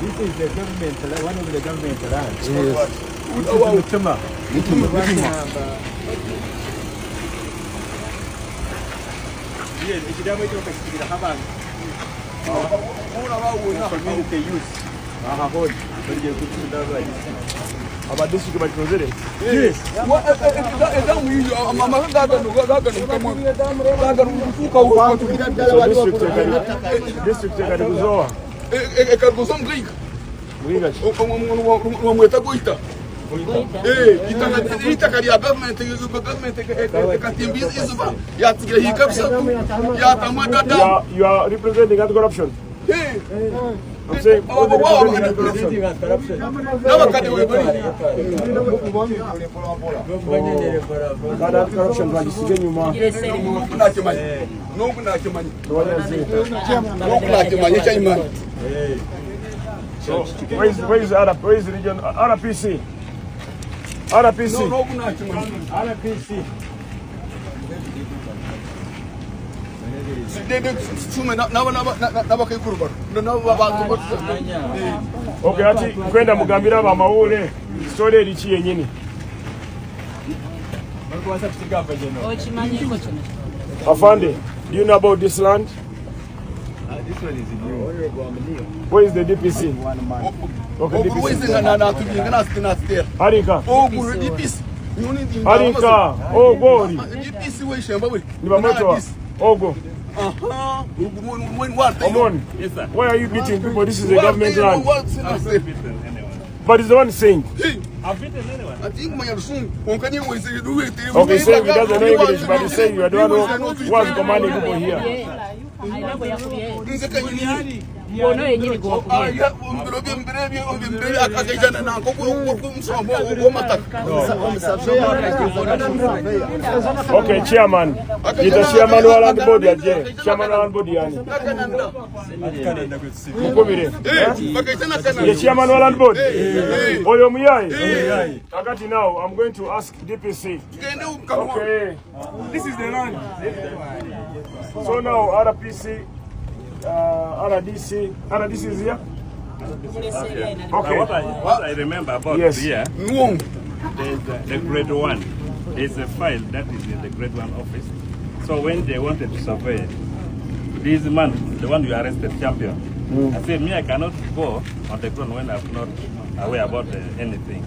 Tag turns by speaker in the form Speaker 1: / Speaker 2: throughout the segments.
Speaker 1: This is the government, one of the government around.
Speaker 2: Yes.
Speaker 1: About this, you can consider it.
Speaker 2: Yes.
Speaker 1: You are representing anti-corruption. I'm saying
Speaker 2: corruption.
Speaker 1: So, where is the region? RPC. RPC. Okay, ati kwenda mugambira ba mawule story erichi yenyini. Afande, do you know about this land?
Speaker 2: This one is new.
Speaker 1: Where is the DPC? Okay, DPC. Harika. Harika. Oh, Gori. Nibamoto. Ogo. Omon.
Speaker 3: Yes, sir.
Speaker 1: Why are you beating people? This is a government land. But it's the one saying.
Speaker 3: I've beaten anyone.
Speaker 1: Okay, saying he doesn't know English, but he's saying you are the one who was commanding people here. Okay, chairman. He's the chairman of land body. Chairman of land body. The chairman of land body. Akati now, I'm going to ask DPC. Okay. This is the land. So now RPC, RDC is here.
Speaker 3: Okay. What I remember about here, there's the grade 1. There's a file that is in the grade 1 office. So when they wanted to survey this man, the one you arrested, champion, I said, I cannot go on the ground when I'm not aware about anything.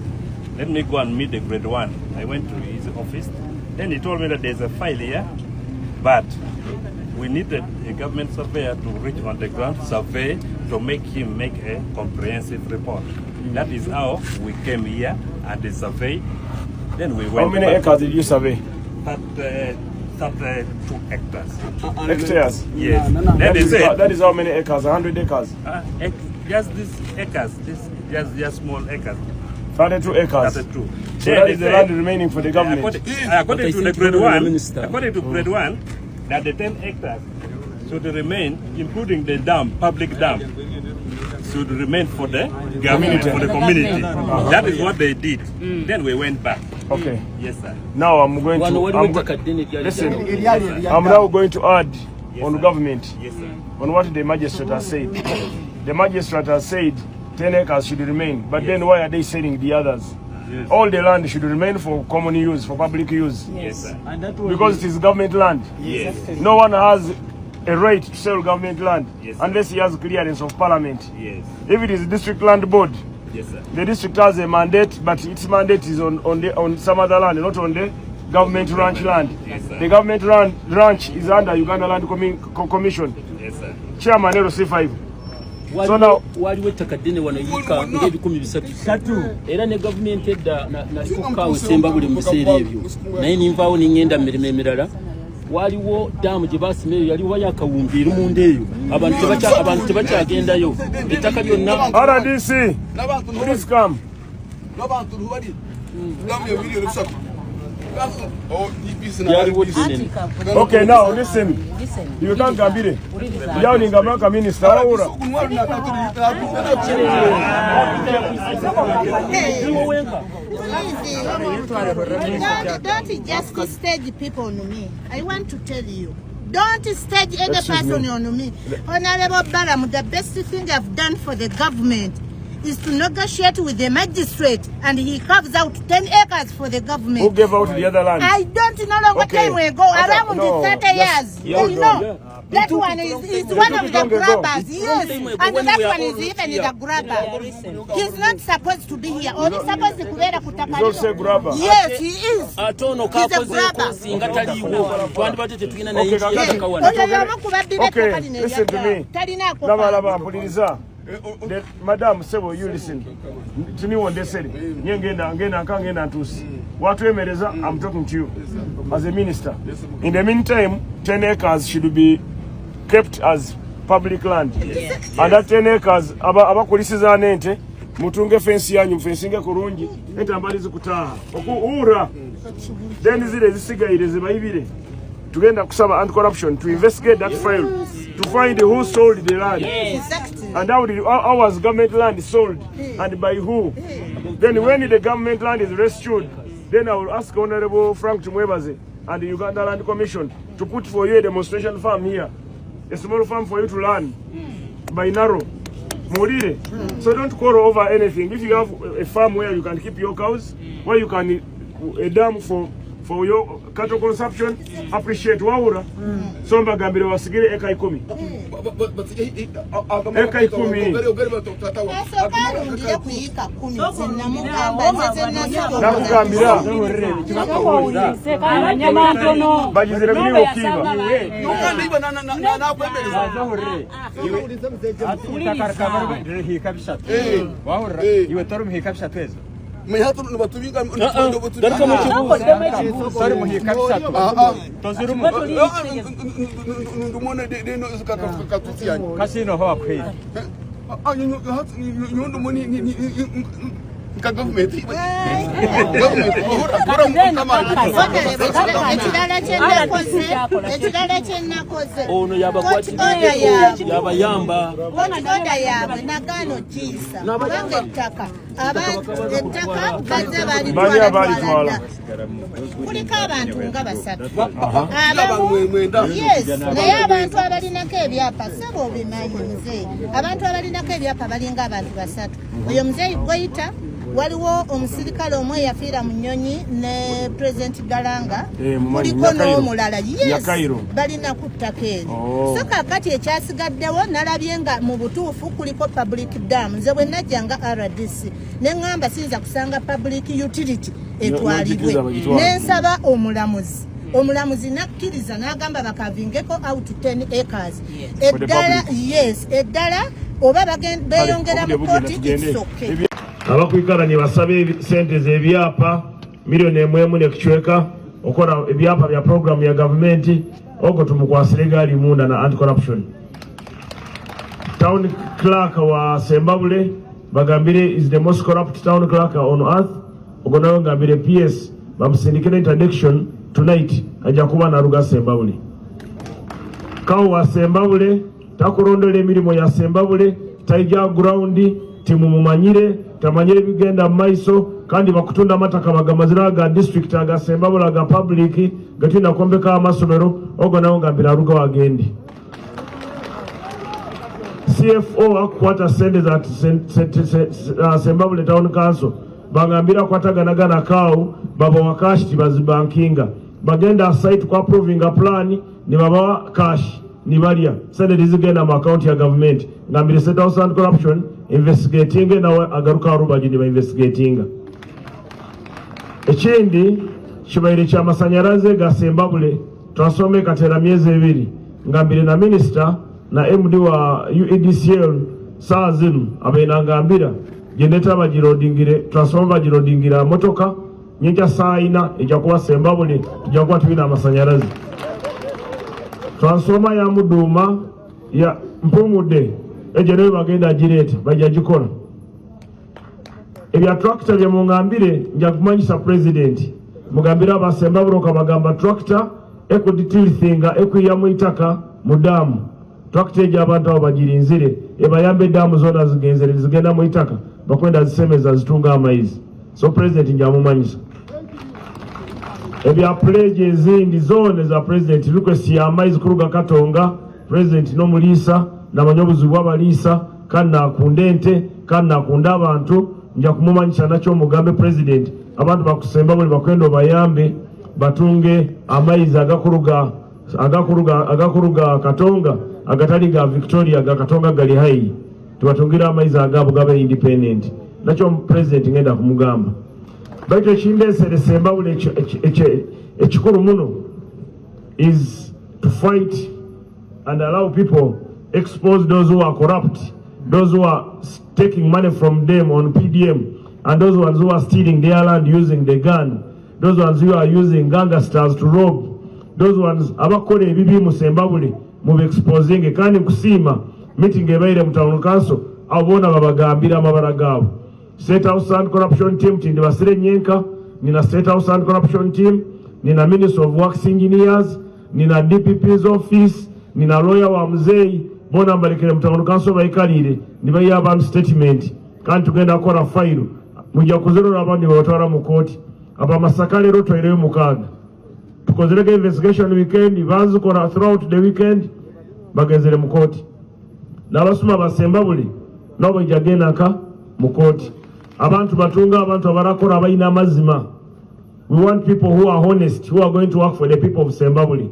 Speaker 3: Let me go and meet the grade 1. I went to his office. Then he told me that there's a file here, but we needed a government surveyor to reach on the ground, survey, to make him make a comprehensive report. That is how we came here and the survey. Then we went.
Speaker 1: How many acres did you survey?
Speaker 3: 2 hectares.
Speaker 1: Hectares?
Speaker 3: Yes.
Speaker 1: That is how many acres? 100 acres?
Speaker 3: Just these acres, just small acres.
Speaker 1: 32 acres.
Speaker 3: 32.
Speaker 1: So that is the land remaining for the government.
Speaker 3: According to the grade 1, according to grade 1, that the 10 hectares should remain, including the dam, public dam. should remain for the community. For the community. That is what they did. Then we went back.
Speaker 1: Okay.
Speaker 3: Yes, sir.
Speaker 1: Now I'm going to listen. I'm now going to add on government on what the magistrate has said. The magistrate has said 10 acres should remain, but then why are they selling the others? Yes. All the land should remain for common use, for public use.
Speaker 3: Yes, sir.
Speaker 1: Because it is government land. Yes. No one has a right to sell government land unless he has clearance of parliament. Yes. If it is district land board, the district has a mandate, but its mandate is on some other land, not on the government ranch land. Yes, the government ranch is under Uganda Land Commission. Yes, sir. Chairman LC5. So now
Speaker 4: waliwo takadene wanayika ng'ebikumi bisatu era ne government edda nasukkawo semba buli museera ebyo naye ninvaawo ningenda mu mirimo emirala waliwo damu gye basimeyo yaliwo yakawumbi eri munda eyo abantu tebakyagendayo ettaka lyonna
Speaker 1: RDC please come. Okay, now listen. You can't Gambire. Yao ni Ngamaka minister.
Speaker 5: Don't just stage people on me. I want to tell you. Don't stage any person on me. Honorable Baram, the best thing I've done for the government is to negotiate with the magistrate, and he carves out 10 acres for the government.
Speaker 1: Who gave out the other land?
Speaker 5: I don't know what time we go. Around 30 years. You know. That one is one of the grabbers. Yes. And that one is even the grabber. He's not supposed to be here. Only supposed to be
Speaker 1: He's also a grabber.
Speaker 5: Yes, he is. He's a grabber.
Speaker 1: Okay, listen to me. Madam Sebo, you listen to me when they said I'm talking to you as a minister. In the meantime, 10 acres should be kept as public land. Yes. And that 10 acres abakulisiza nente mutunge fence yanyu mfensinge kurungi ente ambalizi kutaha okuura then zile zisigaire zibayibire tugenda kusaba anti-corruption to investigate that file to find who sold the land. Yes. And how was government land sold and by who. Then when the government land is rescued, then I will ask Honorable Frank Tumwebaze and the Uganda Land Commission to put for you a demonstration farm here, a small farm for you to learn by narrow. Morire. So don't quarrel over anything. If you have a farm where you can keep your cows, where you can a dam for your cattle consumption, appreciate waura. So mbagambire wasigire eka 10. Eka 10. Bagizire bini okiba.
Speaker 2: Mehatu nubatumika sorry muhika bisatu tozirumu ndumone deno izikatutiyanye kasino ho akwira nyundo moni ka government
Speaker 4: ono yabakwati yabayamba
Speaker 5: oda yawe nagano kisa nabange ettaka baze balitwala kuliko abantu nga basatu yes naye abantu abalinako ebyapa sebo bimanyi muzeeyi abantu abalinako ebyapa balinga abantu basatu oyo muzeeyi goyita waliwo omusirikale omwe yafiira mu Nnyonyi ne President Galanga kuliko n'omulala yes balina ku ttaka eryo so kakati ekyasigaddewo nalabye nga mu butuufu kuliko public dam nze bwe najja nga RDC ne ngamba siyinza kusanga public utility etwalibwe n'ensaba omulamuzi nakkiriza n'agamba bakavingeko out 10 acres eddala oba beeyongera mu kooti it's okay.
Speaker 1: Abakwikala ni basabe sente z'ebyapa milioni 1 n'ekichweka okola ebyapa bya program ya government oko tumukwasire gali munda na anti-corruption. Town clerk wa Sembabule bagambire is the most corrupt town clerk on earth. Ogonayo ngambire PS bamusindikira interdiction tonight aja kuba na ruga Sembabule. Kawo wa Sembabule takurondola emirimu ya Sembabule taija ground timumumanyire tamanyire bigenda maiso kandi bakutunda amataka bagamazira ga district agasembabula ga public gatina kombeka amasomero ogo nawo ngambira ruga wagendi CFO akwata sende za Sembabule Town Council bangambira kwataganagana kawo baba wakashi bazibankinga bagenda site kwa approving a plan ni baba cash ni balia sende dizigenda mu account ya government ngambire State House and Corruption investigating na agaruka rubaji ni ba investigating ekindi kibaire kya masanyaraze ga Sembabule twasome katera myezi 2 ngambire na minister na MD wa UEDCL sazinu abena ngambira geneta bagirodingire transformer bagirodingira motoka nyinja saina ejakuwa Sembabule tujakuwa tubina amasanyarazi transformer ya muduma ya mpumude ejere bagenda girete bajagikora ebya tractor bya mungambire njakumanyisa president mugambira ba Sembabule kabagamba tractor ekuditithinga ekuyamu itaka mudamu tractor y'abantu abo bagirinzire ebayambe damu zona zigenzere zigenda mu itaka bakwenda zisemeza zitunga amaizi so president njamumanyisa ebya pledge zindi zone za president request ya amaizi kuruga Katonga president no mulisa na manyobuzi bw'abalisa kana kundente kana kunda abantu nja kumumanyisa nacho mugambe president abantu bakusemba buli bakwenda bayambe batunge amaizi agakuruga Katonga agatali ga Victoria ga Katonga gali hai tubatungira amaizi agabo gabe independent nacho president ngenda kumugamba baito chinde Sembabule ekikuru muno is to fight and allow people expose those who are corrupt, those who are taking money from them on PDM, and those ones who are stealing their land using the gun, those ones who are using gangsters to rob, those ones abakole ebibi mu Sembabule mu exposing kandi kusima meeting ebaire mu town council abona babagambira amabara gabo State House and Corruption team tindi basire nyenka nina State House and Corruption team nina Minister of Works Engineers nina DPP's office nina lawyer wa mzei bona mbalekere mu town council bayikalire nibaye abantu statement kandi tugenda akora file mujja kuzerora abandi batwara mu court aba masakale roto ile mukaga tukozereke investigation weekend bazu kora throughout the weekend bagezere mu court nabasuma ba Sembabule nabo jagena ka mu court abantu batunga abantu abarakora abayina amazima. We want people who are honest, who are going to work for the people of Sembabule,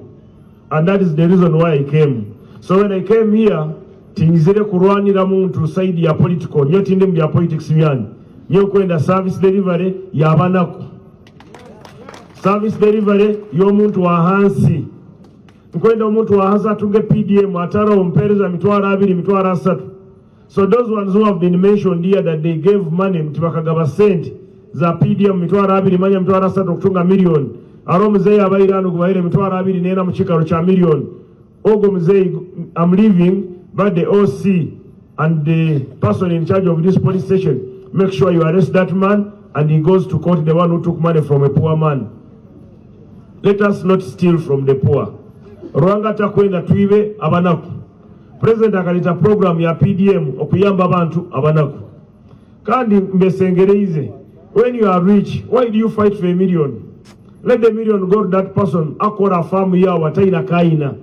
Speaker 1: and that is the reason why I came. So when I came here tinzire kurwanira muntu side ya political nyo tinde mu politics byani nyo kwenda service delivery ya banaku service delivery yo muntu wa hansi nkwenda omuntu wa hansi atunge PDM atara ompereza mitwara 2 mitwara 3. So those ones who have been mentioned here that they gave money mtibakagaba sent za PDM mitwara 2 manya mitwara 3 kutunga million aro mzee abairano kubaire mitwara 2 nena mu kikaro cha million ogo mzee I'm leaving but the OC and the person in charge of this police station make sure you arrest that man and he goes to court, the one who took money from a poor man. Let us not steal from the poor. Rwanga takwenda tuibe abanaku. President akalita program ya PDM okuyamba abantu abanaku. Kandi mbesengereize. When you are rich, why do you fight for a million? Let the million go to that person akora farm ya wataina kaina.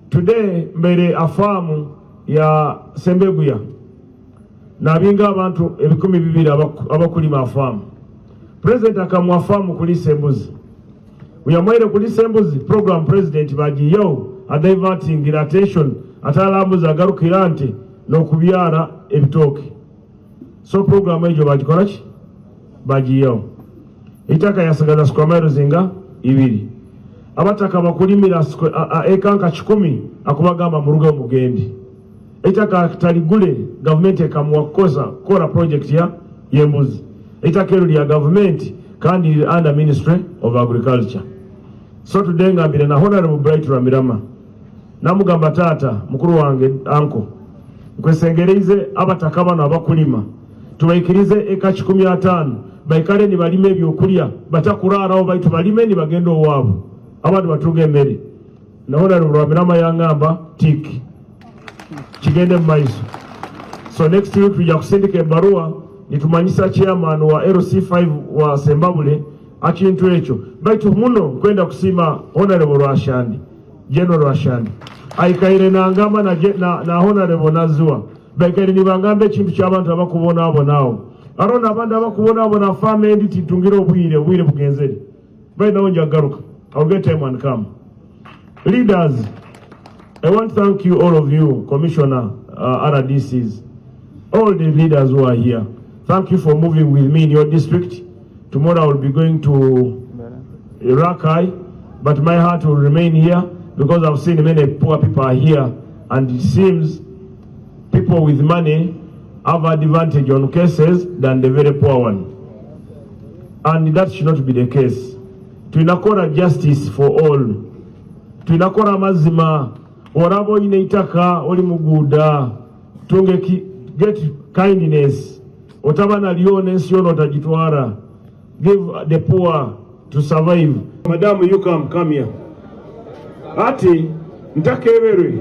Speaker 1: Today mbere afamu ya Sembeguya nabinga abantu 1200 abakulima afamu. President akamwa afamu kuli Sembuzi. Uyamwaire kuli Sembuzi program president baji yo diverting attention atalambuza agarukirante no kubyara ebitoke. So program ejo bagikola ki baji yo itaka yasagaza squamero zinga 2 abataka bakulimira ekanka 10 akubagamba mu rugo mugendi itaka taligule government ekamwakoza kora project ya Yembuzi itaka ero ya government kandi under Ministry of Agriculture. So today ngambire na Honorable Bright Ramirama namugamba tata mukuru wange anko nkwesengereize abataka bano abakulima tubaikirize eka 15 baikale ni balime ebyokulya batakuraraho baitu balime ni bagendo wabo abantu batunge emmere na Honorable Ramirama yangamba tiki kigende maiso So next week tujja kusindika ebbaluwa nitumanyisa chairman wa LC5 wa Sembabule akintu ekyo. Baitu muno kwenda kusima Honorable Rwashandi, General Rwashandi. Aikaire nangamba na Honorable Nazua. Baikaire nibangambe ekintu ky'abantu abakubona abo naawo. Arona abantu abakubona abo na family ndi titungire obwire bugenzeri. Right now njagaruka. I'll get time and come. Leaders, I want to thank you, all of you, Commissioner, RDCs, all the leaders who are here. Thank you for moving with me in your district. Tomorrow I will be going to Rakai, but my heart will remain here because I've seen many poor people are here, and it seems people with money have advantage on cases than the very poor one. And that should not be the case. Tunakora justice for all. Tunakora mazima. Orabo inaitaka oli muguda. Tunge get kindness. Otabana lione siyono otajitwara. Give the poor to survive. Madam, you come here. Ati ntakeberwe.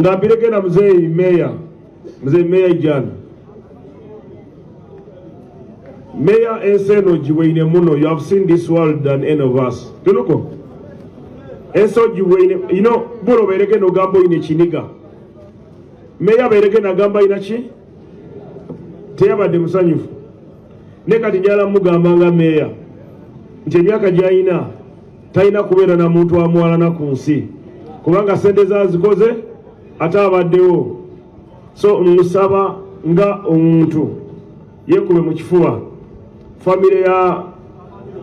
Speaker 1: Ngabireke na mzee meya jana. Mayor Enseno Jiweine Muno, you have seen this world than any of us. Tunuko? Enso Jiweine, you know, Buro Bereke no Gambo in Chiniga. Mayor Bereke na Gamba inachi? Teaba de Musanyufu. Neka tijala mugambanga Mayor. Nchemiaka jaina, taina kubera na mtu wa muala na kunsi. Kubanga sende za zikoze, ataba deo. So musaba nga umuntu. Yekube mchifuwa. Familia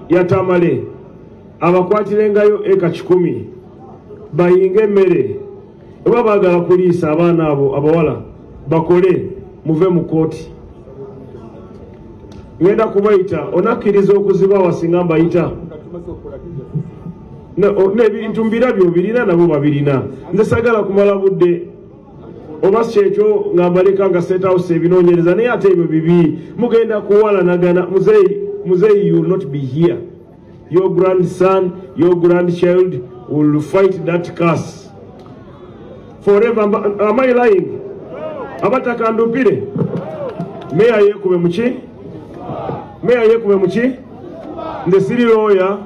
Speaker 1: ya Tamale abakwatirengayo eka 10 bayinge mere babagala kulisa abana abo abawala bakole muve mu koti ngenda kubaita onakiriza okuziba wasingamba ita ne bintu mbirabyo birina nabo babirina nze sagala kumala budde Obasi checho ngambalika nga State House ebinonyereza naye ate ebyo bibi mugenda kuwala nagana muzei you will not be here. Your grandson, your grandchild will fight that curse forever. Am I lying? Abataka ndupire meya yekube muchi the city lawyer,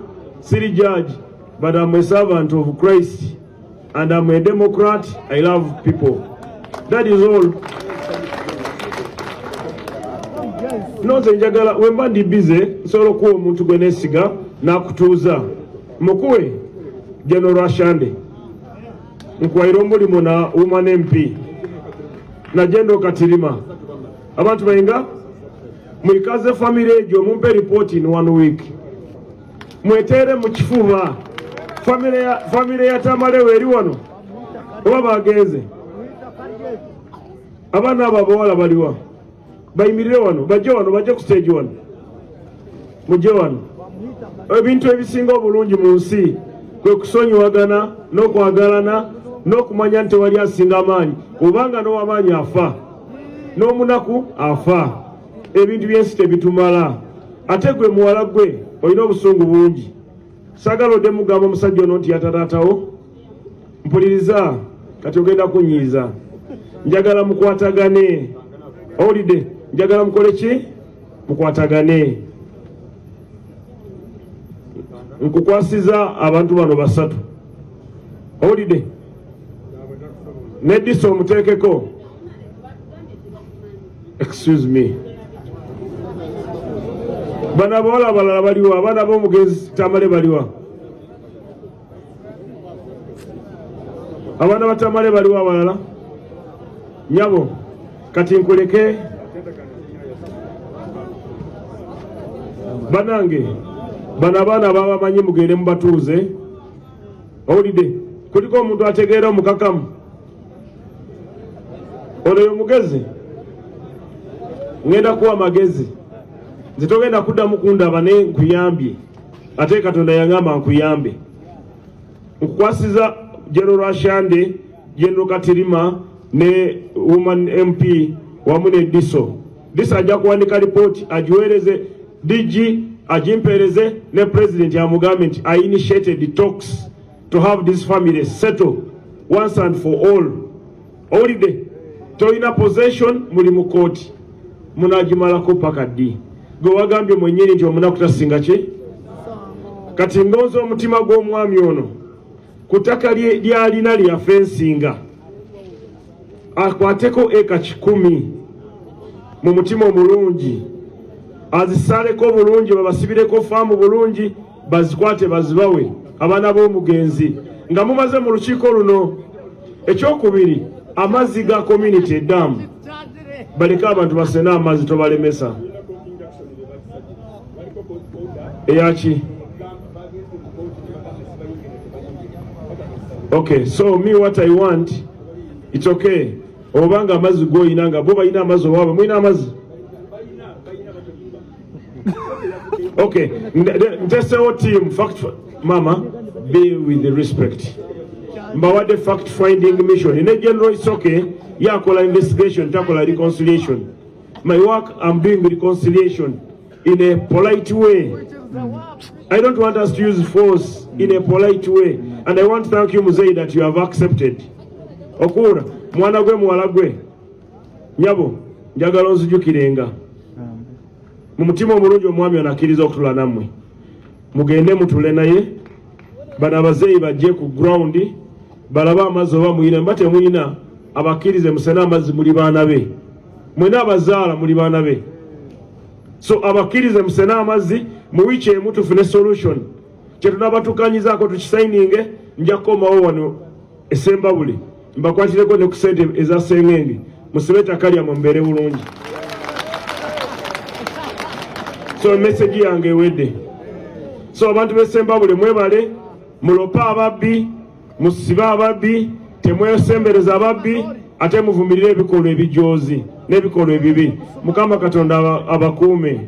Speaker 1: city judge, but I'm a servant of Christ and I'm a Democrat. I love people. That is all. No njagala wemba ndi busy solo ko omuntu gwenesiga nakutuuza mukuwe General Rwashande nkwaira omulimo na Woman MP na General Katirima abantu bayinga mwikaze family ejo mumpe report in 1 week mwetere mu kifuba family ya Tamale weri wano oba bageze abana abawala baliwa bayimirire wano bajje ku stage wano mujje wano ebintu ebisinga obulungi mu nsi kwe kusonyiwagana n'okwagalana n'okumanya nti wali asinga amaanyi kubanga n'owamaanyi afa n'omunaku afa ebintu byensi tebitumala ate gwe muwala gwe olina obusungu bungi sagala odde mugamba omusajja ono nti yatataatawo mpuliriza kati ogenda kunyiiza njagala mukwatagane olide njagala mukole ki mukwatagane nkukwasiza abantu bano basatu olide nediso mutekeko excuse me bana bola balala baliwa bana bomugezi Tamale baliwa abana batamale baliwa balala nyabo kati nkuleke banange bana baba manyi mugere mbatuze olide kuliko omuntu ategeera omukakamu oyo mugezi ngenda kuwa magezi zitogenda kudda mukunda bane nkuyambye ate Katonda yangamba nkuyambe nkukwasiza General Rwashande General Katirima ne Woman MP wamu ne Diso ajja kuwandika report ajiwereze DG ajimpereze ne President ya Mugamenti. I initiated the talks to have this family settle once and for all. Holiday toyina possession muli mu kooti munagimalako paka ddi gwe wagambye mwennyini nti omunaku tasinga ki kati ndowooza omutima gw'omwami ono ku ttaka lyalina lya fensinga akwateko eka 100 mu mutima omulungi azisaleko bulungi babasibireko faamu bulungi bazikwate bazibawe abaana b'omugenzi nga mumaze mu lukiiko luno. Ekyokubiri amazzi ga community eddamu baleka abantu basena amazzi tobalemesa eyaki. Okay, so me what I want, it's okay. Obanga amazzi goyina nga bo balina amazzi oba mwina amazzi. Okay, ntesewo team fact mama be with the respect. Mbawade fact finding mission in a general it's okay yakola investigation takola reconciliation. My work I'm doing reconciliation in a polite way. I don't want us to use force in a polite way, and I want to thank you Muzei that you have accepted. Okura mwana gwe muwala gwe nyabo njagala onzijukirenga mu mutima omulungi omwami anakkiriza okutula nammwe mugende mutule naye bana abazeeyi bajje ku ground balaba amazzi oba muyina mba temuyina abakkirize musena amazzi muli baana be mwena abazaala muli baana be so abakkirize musena amazzi mu wiiki emu tufune solution kyetunabatukanyizaako tukisaininge nja kukomawo wano esembabule mbakwatireko ne ku sente eza sengenge musibe ettaka lyammwe mbeere bulungi. So message yange ewedde. So abantu b'esembabule mwebale mulopa ababbi musibe ababbi temwesembereza ababbi ate muvumirire ebikolwa ebijoozi n'ebikolwa ebibi. Mukama Katonda abakuume.